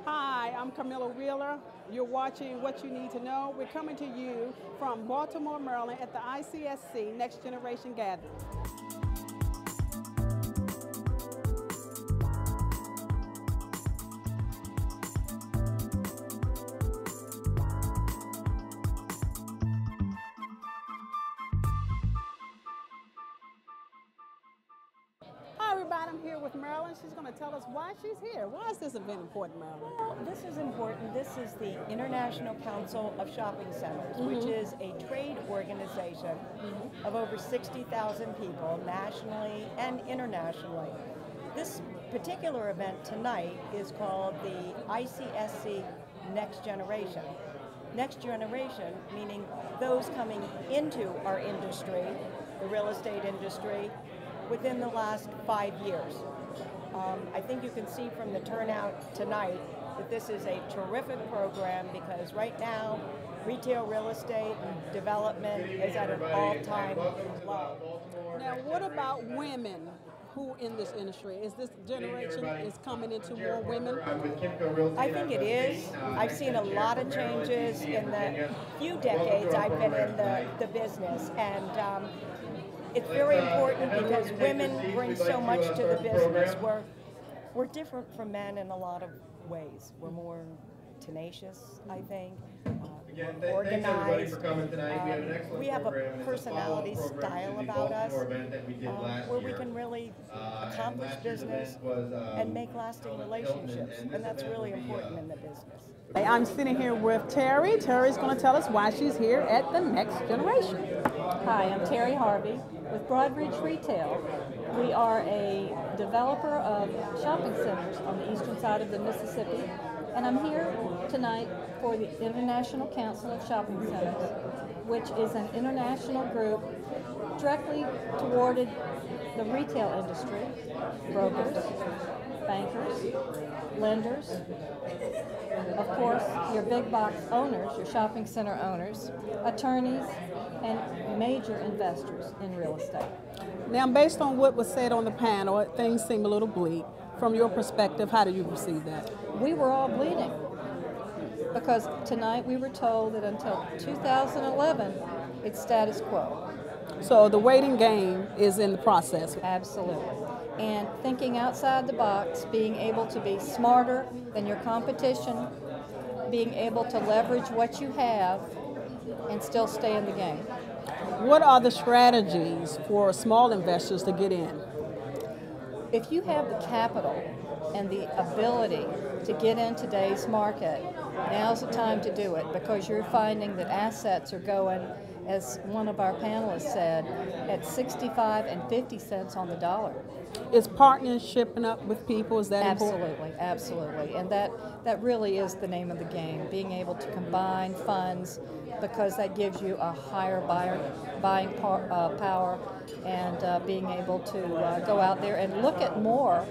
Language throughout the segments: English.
Hi, I'm Camilla Wheeler. You're watching What You Need to Know. We're coming to you from Baltimore, Maryland at the Icsc Next Generation Gathering. Hi everybody, I'm here with Marilyn. She's going to tell us why she's here. Why is this event important, Marilyn? Well, this is important. This is the International Council of Shopping Centers, which is a trade organization of over 60,000 people nationally and internationally. This particular event tonight is called the Icsc Next Generation. Next generation meaning those coming into our industry, the real estate industry, within the last 5 years. I think you can see from the turnout tonight that this is a terrific program because right now retail real estate development is at an all-time low. Now, what about women who in this industry? Is this generation is coming into more women? I think it is. I've seen a lot of changes in the few decades I've been in the business, and it's very important because women bring so much to the business. We're different from men in a lot of ways. We're more tenacious, I think. We're organized. We have a personality style about us where we can really accomplish business and make lasting relationships, and that's really important in the business. I'm sitting here with Terry. Terry's going to tell us why she's here at the Next Generation. Hi, I'm Terry Harvey with Broadridge Retail. We are a developer of shopping centers on the eastern side of the Mississippi, and I'm here tonight for the International Council of Shopping Centers, which is an international group directly towarded the retail industry, brokers, bankers, lenders, of course, your big box owners, your shopping center owners, attorneys, and major investors in real estate. Now, based on what was said on the panel, things seem a little bleak. From your perspective, how do you perceive that? We were all bleeding because tonight we were told that until 2011, it's status quo. So the waiting game is in the process. Absolutely. And thinking outside the box, being able to be smarter than your competition, being able to leverage what you have and still stay in the game. What are the strategies for small investors to get in? If you have the capital and the ability to get in today's market, now's the time to do it because you're finding that assets are going, as one of our panelists said, at 65 and 50 cents on the dollar. Is partnership up with people? Is that important? Absolutely, absolutely. And that really is the name of the game, being able to combine funds because that gives you a higher buying power and being able to go out there and look at more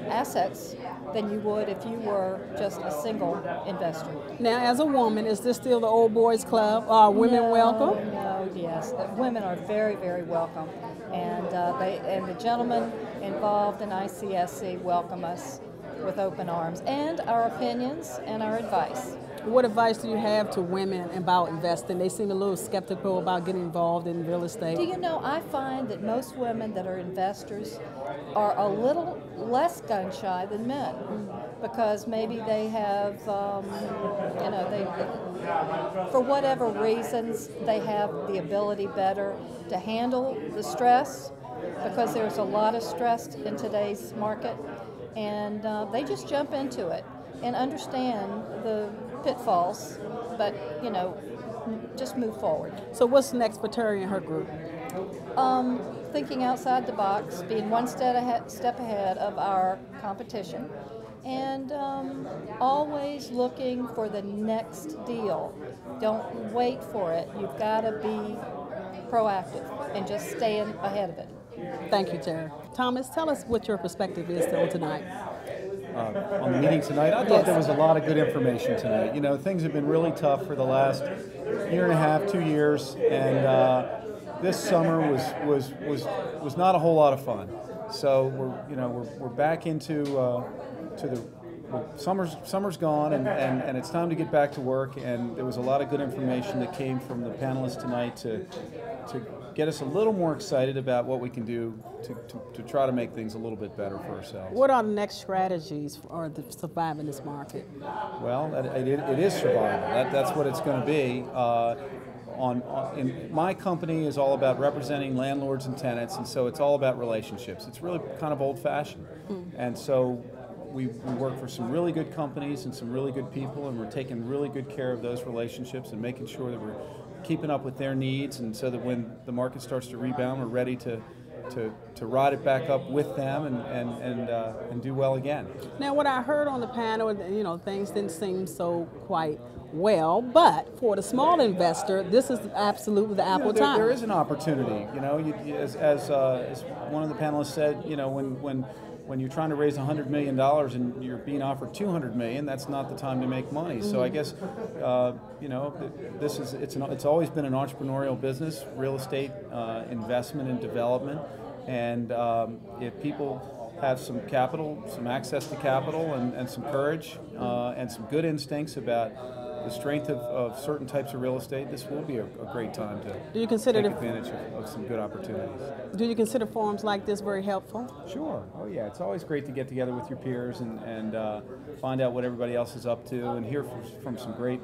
assets than you would if you were just a single investor. Now, as a woman, is this still the old boys club? Are women welcome? No, yes. Women are very, very welcome. And the gentlemen involved in Icsc welcome us with open arms and our opinions and our advice. What advice do you have to women about investing? They seem a little skeptical about getting involved in real estate. Do you know, I find that most women that are investors are a little less gun-shy than men because maybe they have, for whatever reasons, they have the ability better to handle the stress because there's a lot of stress in today's market, and they just jump into it and understand the pitfalls, but just move forward. So what's next for Terry and her group? Thinking outside the box, being one step ahead of our competition, and always looking for the next deal. Don't wait for it. You've got to be proactive and just stay ahead of it. Thank you, Terry. Thomas, tell us what your perspective is on tonight. On the meeting tonight, I thought there was a lot of good information tonight. You know, things have been really tough for the last year and a half, 2 years, and this summer was not a whole lot of fun. So we're back into to the summer's gone, and it's time to get back to work. And there was a lot of good information that came from the panelists tonight to get us a little more excited about what we can do to try to make things a little bit better for ourselves. What are the next strategies for surviving this market? Well, it is survival. That's what it's going to be. In my company is all about representing landlords and tenants, and so it's all about relationships. It's really kind of old-fashioned, and so we work for some really good companies and some really good people, and we're taking really good care of those relationships and making sure that we're keeping up with their needs, and so that when the market starts to rebound, we're ready to ride it back up with them and do well again. Now, what I heard on the panel, things didn't seem so quite well, but for the small investor, this is absolutely the apple time. There is an opportunity. As one of the panelists said, when you're trying to raise $100 million and you're being offered $200 million, that's not the time to make money. So I guess it's always been an entrepreneurial business, real estate investment and development, and if people have some capital, some access to capital, and some courage and some good instincts about the strength of certain types of real estate, this will be a great time to take advantage of some good opportunities. Do you consider forums like this very helpful? Sure. Oh yeah, it's always great to get together with your peers and find out what everybody else is up to and hear from some great.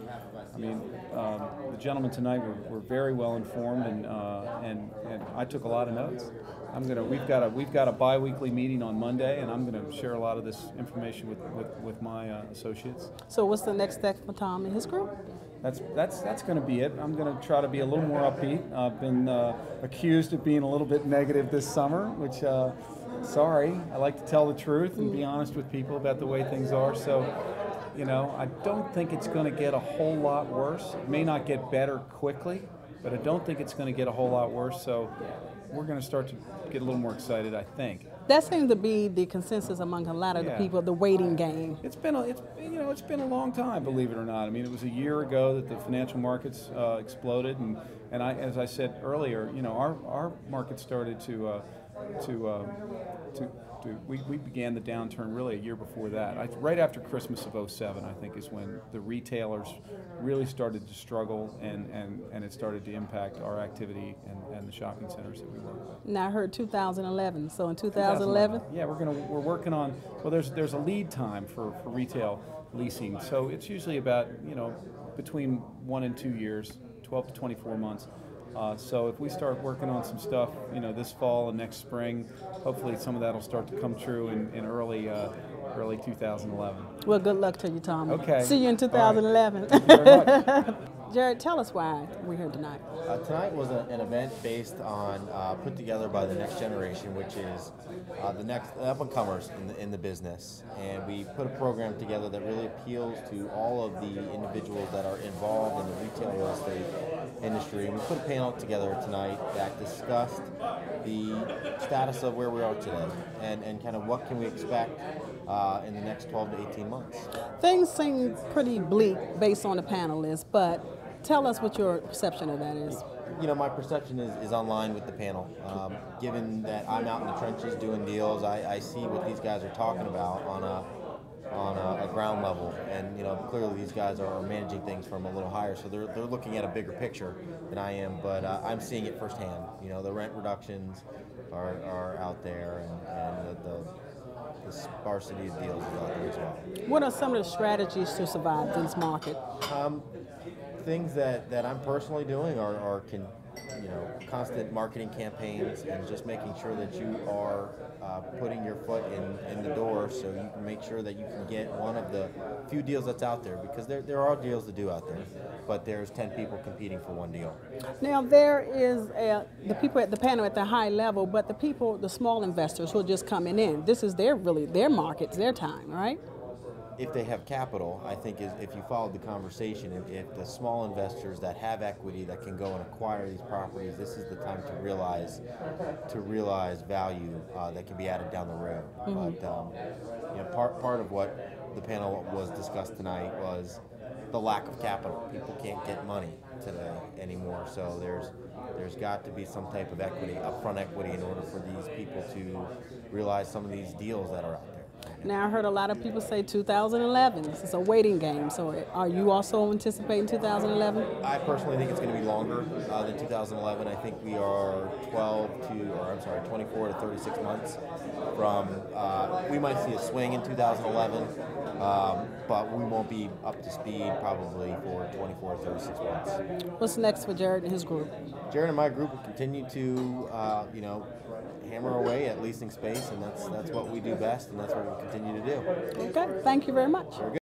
The gentlemen tonight were very well informed, and I took a lot of notes. We've got a bi-weekly meeting on Monday, and I'm going to share a lot of this information with my associates. So what's the next step for Tom and his group? That's going to be it. I'm going to try to be a little more upbeat. I've been accused of being a little bit negative this summer, which sorry. I like to tell the truth and be honest with people about the way things are. So, I don't think it's going to get a whole lot worse. It may not get better quickly, but I don't think it's going to get a whole lot worse. So we're going to start to get a little more excited, I think. That seems to be the consensus among a lot of the people, the waiting game. It's been a long time, believe it or not. It was a year ago that the financial markets exploded, and as I said earlier, our market started we began the downturn really a year before that. Right after Christmas of '07, I think, is when the retailers really started to struggle, and it started to impact our activity and the shopping centers that we work with. Now I heard 2011. So in 2011, yeah, we're working on. Well, there's a lead time for retail leasing, so it's usually about between 1 and 2 years, 12 to 24 months. So if we start working on some stuff, this fall and next spring, hopefully some of that will start to come true in early 2011. Well, good luck to you, Tom. Okay. See you in 2011. Right. Thank you very much. Jared, tell us why we're here tonight. Tonight was an event based on put together by the next generation, which is the next up-and-comers in the business. And we put a program together that really appeals to all of the individuals that are involved in the retail real estate industry. And we put a panel together tonight that discussed the status of where we are today and kind of what can we expect in the next 12 to 18 months. Things seem pretty bleak based on the panelists, but tell us what your perception of that is. My perception is online with the panel. Given that I'm out in the trenches doing deals, I see what these guys are talking about on a ground level, and clearly these guys are managing things from a little higher, so they're looking at a bigger picture than I am. But I'm seeing it firsthand. The rent reductions are out there, and the sparsity of deals is out there as well. What are some of the strategies to survive this market? Things that I'm personally doing are constant marketing campaigns and just making sure that you are putting your foot in the door so you can make sure that you can get one of the few deals that's out there, because there are deals to do out there, but there's 10 people competing for one deal. Now there is the people at the panel at the high level, but the small investors who are just coming in, this is their market, their time, right? If they have capital, I think if you followed the conversation, if the small investors that have equity that can go and acquire these properties, this is the time to realize value that can be added down the road. Mm-hmm. But part of what the panel was discussed tonight was the lack of capital. People can't get money today anymore, so there's got to be some type of equity, upfront equity, in order for these people to realize some of these deals that are out there. Now, I heard a lot of people say 2011. It's a waiting game. So are you also anticipating 2011? I personally think it's going to be longer than 2011. I think we are 24 to 36 months from, we might see a swing in 2011, but we won't be up to speed probably for 24 to 36 months. What's next for Jared and his group? Jared and my group will continue to, hammer away at leasing space, and that's what we do best, and that's what we'll continue to do. Okay, thank you very much. Very good.